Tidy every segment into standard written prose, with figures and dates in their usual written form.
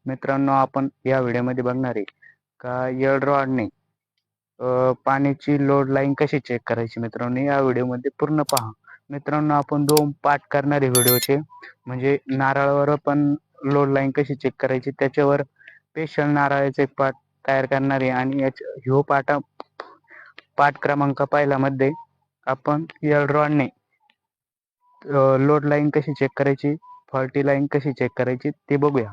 मित्रांनो, आपण या व्हिडिओमध्ये बघणार आहे का एअर रॉडने पाण्याची लोड लाईन कशी चेक करायची. मित्रांनो, या व्हिडिओमध्ये पूर्ण पहा. मित्रांनो, आपण 2 पार्ट करणार आहे व्हिडिओचे. म्हणजे नारळावर पण लोड लाईन कशी चेक करायची, त्याच्यावर स्पेशल नारळाचे एक पार्ट तयार करणार आहे. आणि ह्यो पार्ट क्रमांक पहिला मध्ये आपण एअर रॉडने लोड लाईन कशी चेक करायची, फॉल्टी लाईन कशी चेक करायची ते बघूया.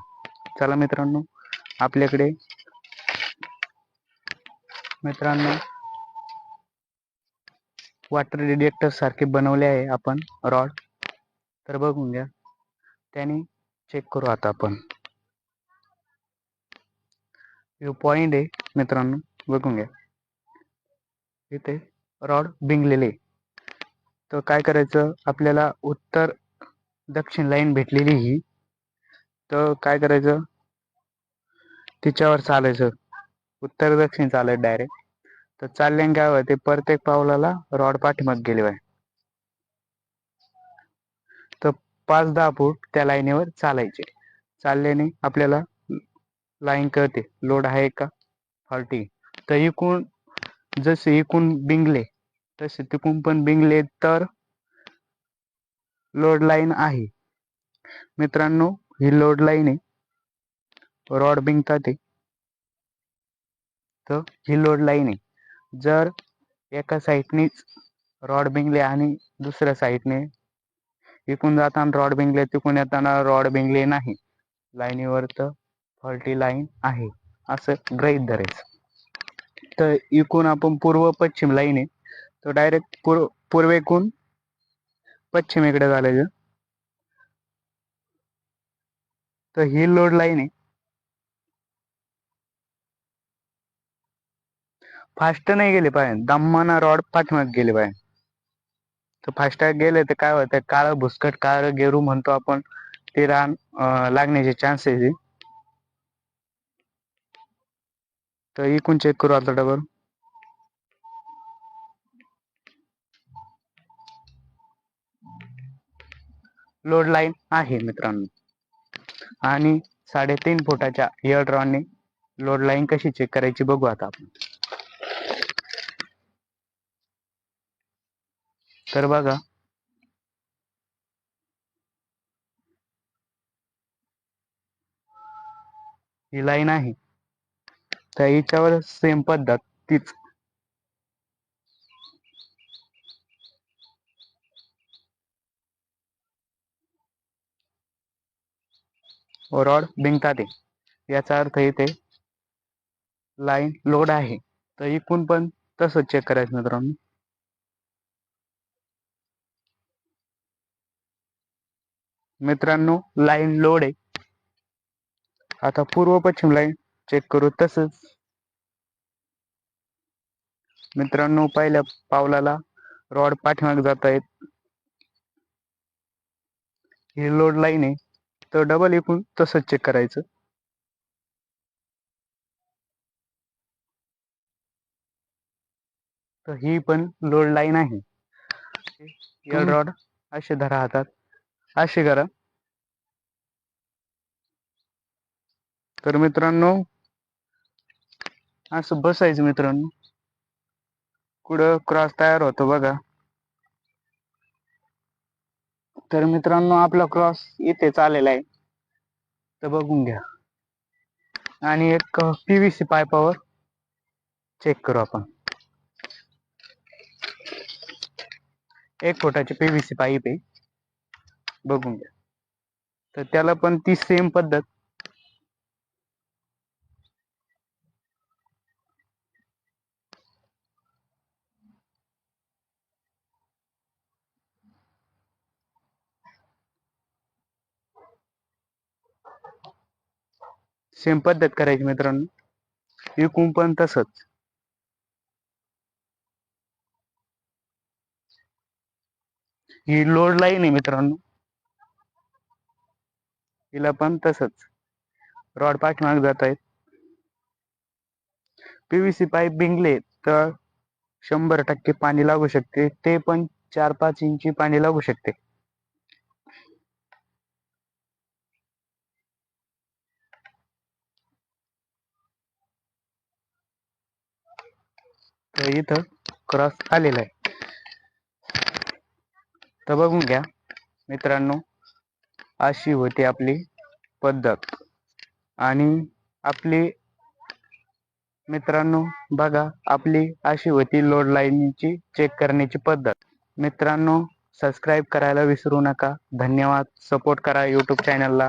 चला मित्रांनो, आपल्याकडे वॉटर डिटेक्टर सारखे बनवले आहे आपण रॉड. तर बघून घ्या, त्याने चेक करू. आता आपण जो पॉइंट आहे मित्रांनो, बघून घ्या, इथे रॉड बिंगलेले. तर काय करायचं, आपल्याला उत्तर दक्षिण लाईन भेटलेली ही. तर काय करायचं, तिच्यावर चालायचं, उत्तर दक्षिण चालत डायरेक्ट. तर चालल्याने काय होते, प्रत्येक पावलाला रॉड पाठीमागे गेले पाहिजे. तर 5-10 फूट त्या लाईनीवर चालायचे. चालल्याने आपल्याला लाईन कळते लोड आहे का फॉल्टी. तर इकून जसे इकून बिंगले तसे तिकून पण बिंगले तर लोड लाईन आहे. मित्रांनो, ही लोड लाईन आहे, रॉड बिंगतात आहे. तर ही लोड लाईन आहे. जर एका साईडनीच रॉड बिंगले आणि दुसऱ्या साईडने इकून जाताना रॉड बिंगले, तिकून येताना रॉड बिंगले नाही, लाईनीवर तर फॉल्टी लाईन आहे असं गृहीत धरायचं. तर इकून आपण पूर्व पश्चिम लाईन आहे, तर डायरेक्ट पूर्वेकडून पश्चिमेकडे चालायचं. तर ही लोड लाईन आहे. फास्ट नाही गेले पाहिजे, दम्माना रॉड पाठीमागे गेले पाहिजे. तर फास्ट गेले तर काय होतं, काळं भुसकट काळं गेरू म्हणतो आपण, ते रान लागण्याचे चान्सेस आहे. तर इकून चेक करू आता डबल. लोड लाईन आहे मित्रांनो. आणि 3.5 फुटाच्या एअर रॉडने लोड लाईन कशी चेक करायची बघू आता आपण. तर बघा, ही लाईन आहे, तर हिच्यावर सेम पद्धत तीच. रॉड बिंगतात आहे, याचा अर्थ इथे लाईन लोड आहे. तर इकून पण तसंच चेक करायचं मित्रांनो. मित्रांनो, लाईन लोड आहे. आता पूर्व पश्चिम लाईन चेक करू. तसंच मित्रांनो, पहिल्या पावलाला रॉड पाठीमागे जात आहेत, ही लोड लाईन आहे. तर डबल इकून तसंच चेक करायचं. तर ही पण लोड लाईन आहे. एअर रॉड असे धरा हातात, असे करा. तर मित्रांनो, असं बसायचं मित्रांनो, कुठं क्रॉस तयार होतो बघा. तर मित्रांनो, आपला क्रॉस इथे चाललेला आहे, तर बघून घ्या. आणि एक पीव्हीसी पाईपावर चेक करू आपण. 1 फुटाची पीव्हीसी पाईप आहे, बघून घ्या. तर त्याला पण ती सेम पद्धत. सेम पद्धत करायची मित्रांनो, इकून पण तसंच. ही लोड लाईन आहे मित्रांनो, हिला पण तसंच रॉड पाठीमागे जात आहेत. पीव्हीसी पाईप बिंगले तर 100% पाणी लागू शकते, ते पण 4-5 इंची पाणी लागू शकते. तर इथं क्रॉस आलेला आहे. तर बघून घ्या मित्रांनो, अशी होती आपली पद्धत. आणि आपली मित्रांनो बघा, आपली अशी होती लोड लाईनची चेक करण्याची पद्धत. मित्रांनो सबस्क्राईब करायला विसरू नका. धन्यवाद. सपोर्ट करा यूट्यूब चॅनलला.